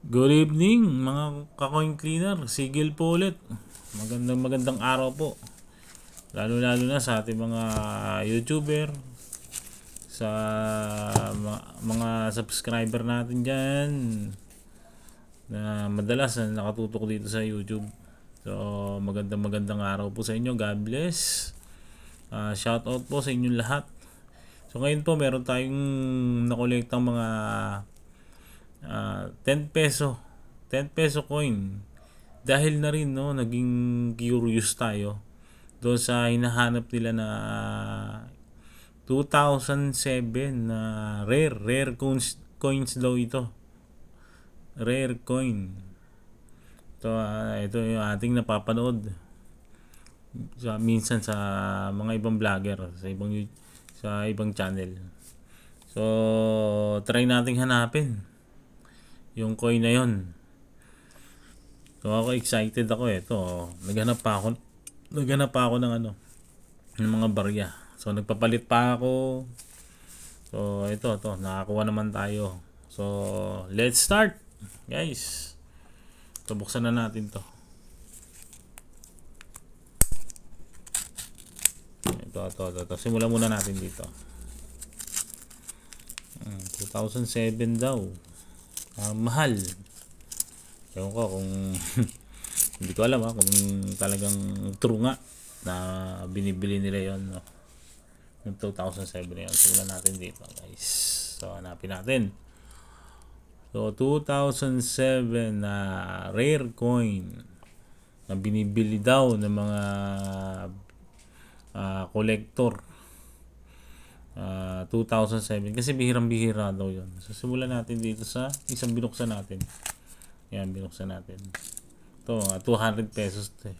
Good evening mga ka-coin cleaner, Sigil po ulit. Magandang araw po. Lalo na sa ating mga YouTuber, sa mga subscriber natin dyan na madalas na nakatutok dito sa YouTube. So magandang araw po sa inyo. God bless. Shout out po sa inyong lahat. So ngayon po meron tayong nakolektang mga 10 peso 10 peso coin, dahil na rin naging curious tayo doon sa hinahanap nila na 2007 na rare coins daw ito. Rare coin ito yung ating napapanood minsan sa mga ibang vlogger, sa ibang channel. So try nating hanapin yung coin na yon. So ako excited ako naghanap pa ako ng mga barya. So nagpapalit pa ako. So ito nakakuha naman tayo. So let's start, guys. So buksan na natin to. Ito. Simulan muna natin dito. 2007 daw. Mahal. Ewan ko kung hindi ko alam kung talagang true nga na binibili nila yon, yung 2007 na yun. Simulan natin dito, guys. So hanapin natin. So 2007 na rare coin na binibili daw ng mga collector. 2007 kasi bihirang-bihira daw yun. So simulan natin dito sa isang binuksan natin. Yan, binuksan natin. Ito, 200 pesos to.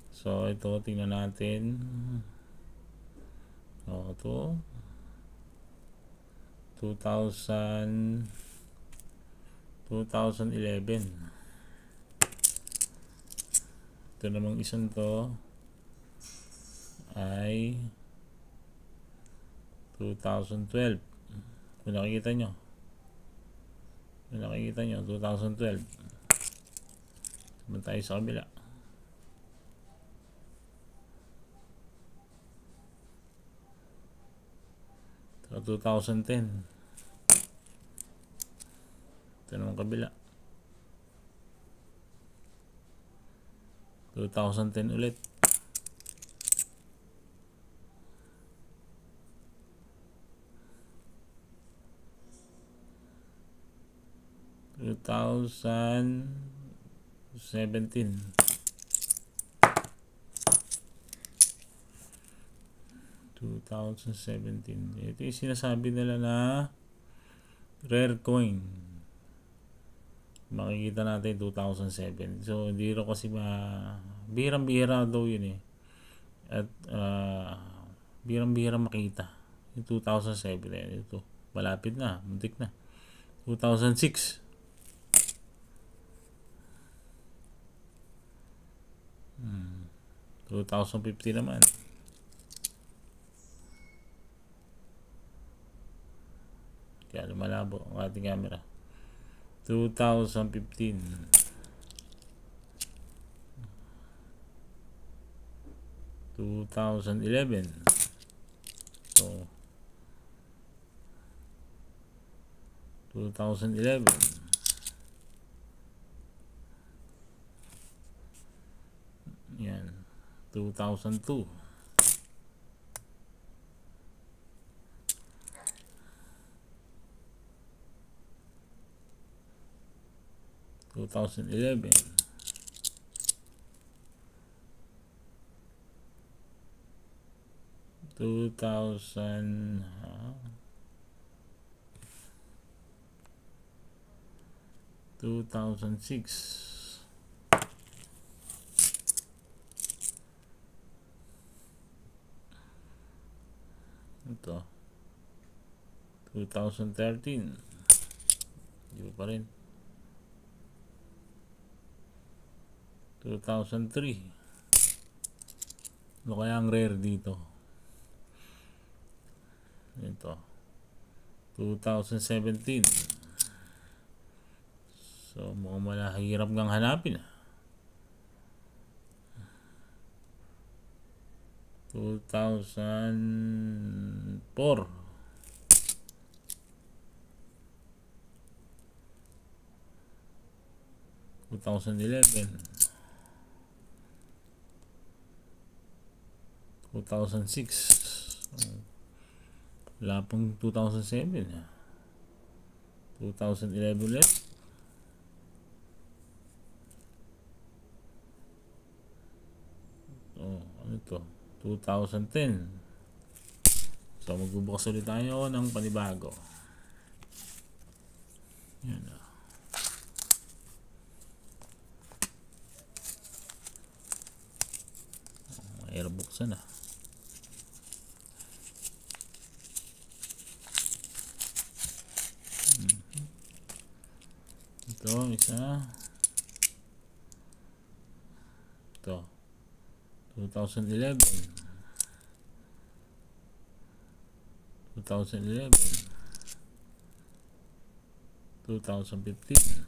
So ito, tingnan natin. Ito 2011. Ito namang isang to ay 2012. Kung nakikita nyo 2012. Naman tayo sa kabila. So 2010. Ito naman kabila. 2010 ulit. 2017. Ito yung sinasabi nila na rare coin. Makikita natin 2007. So hindi rin kasi bihirang-bihira daw yun at bihirang-bihira makita yung 2007 ito. Malapit na, muntik na. 2006. 2015 naman. Kaya lumalabo ang ating camera. 2015. 2011. So 2011. Yan. 2002. 2011. 2006. Ito 2013. Hindi pa rin. 2003. Ano kaya ang rare dito? Ito 2017. Ito mukhang mahirap ngang hanapin. 2004. 2011. 2006. Wala pong 2007. 2011 ulit. Ano to? 2010. So magbubukas ulit tayo ng panibago. Yan. Mahirap buksan na. Ito isa. Ito 2011. 2011. 2015.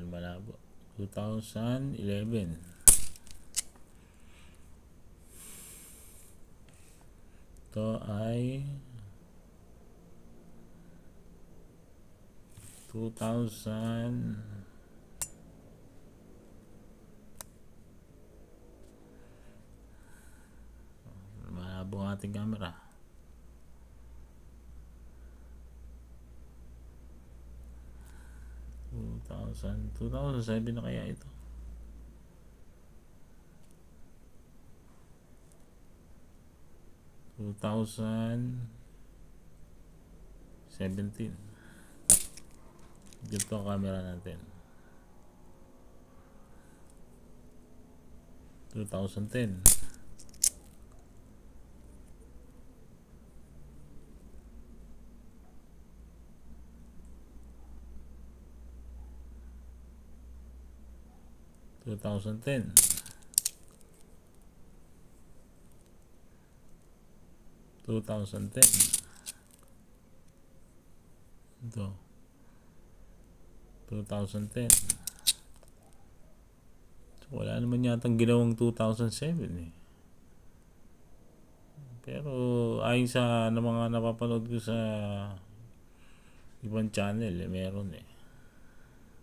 Malabo. 2011. Ito ay 2000. Malabo ang ating camera. 2007 na kaya ito. 2017. Dito ang camera natin. 2010. 2010. 2010. Ito 2010. So, wala naman yatang ginawang 2007 eh. Pero ayon sa mga napapanood ko sa ibang channel meron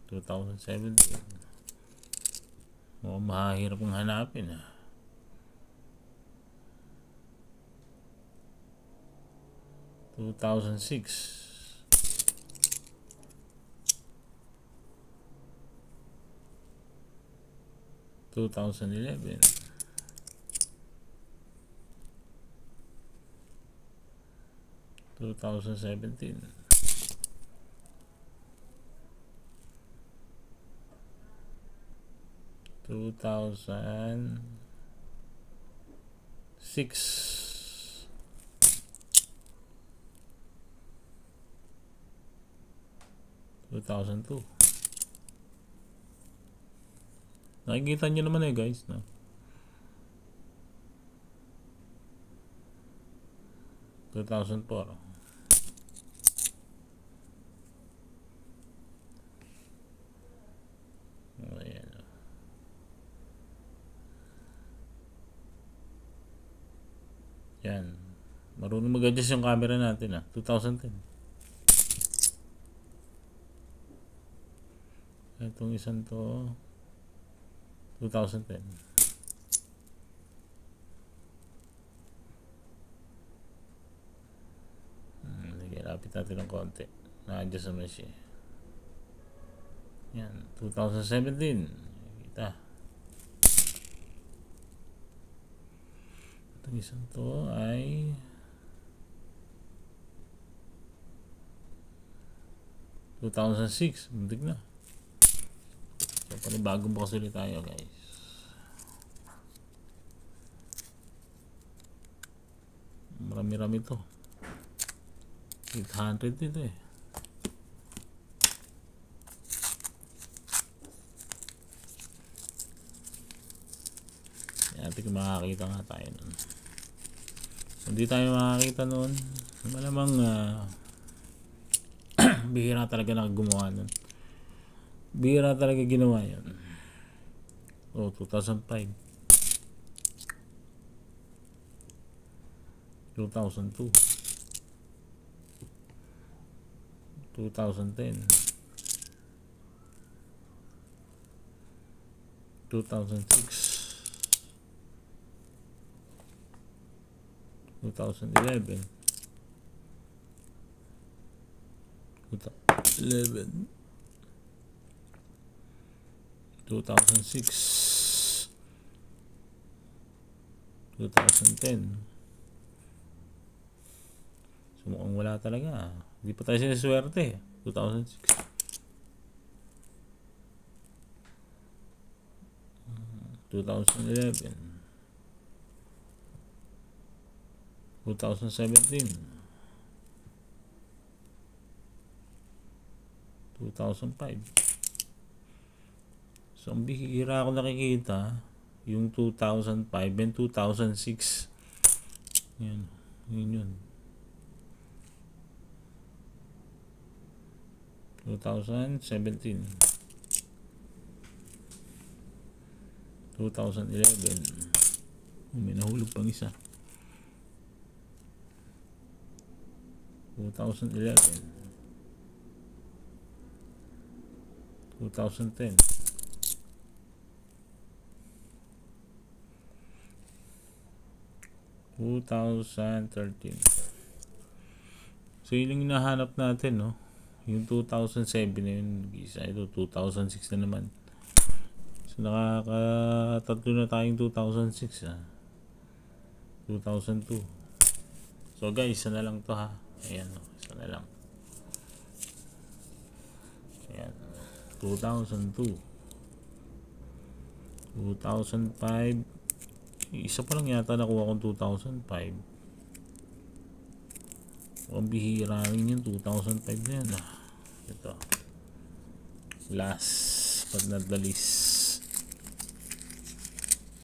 2017. Mahirap ang hanapin 2006. 2011. 2017. 2006. 2002. Nakikita nyo naman guys, no? 2004. Ayan. Yan. Marunong mag-adjust yung camera natin 2010. Itong isang to 2010. Lapit natin ng konti. Na-adjust naman siya. Yan, 2017. Kita. Itong isang to ay 2006. Muntik na. So, panibagong bukas ulit tayo guys. Marami-rami to. 800 dito Natin kung makakita nga tayo nun. Hindi tayo makakita noon. Malamang bihira talaga na gumawa nun. Bihira talaga ginawa yun. 2005, 2002, 2010, 2006, 2011, 2006, 2010. So mukhang wala talaga. Hindi pa tayo sinaswerte. 2006. 2011. 2017. 2005. So ang bihira ako nakikita yung 2005 and 2006. Yan. Yun. 2017, 2011. May nahulog pang isa. 2011, 2010, 2013. So yun yung hinahanap natin, no? Yung 2007 na yun, isa ito 2006 na naman. So nakakatatlo na tayong 2006, 2002. So guys, isa na lang to, ha. Ayan, isa na lang. Ayan, 2002, 2005. Isa pa lang yata nakuha kong 2005. Ang bihira rin yung 2005 na yan. Ito, last but not the least,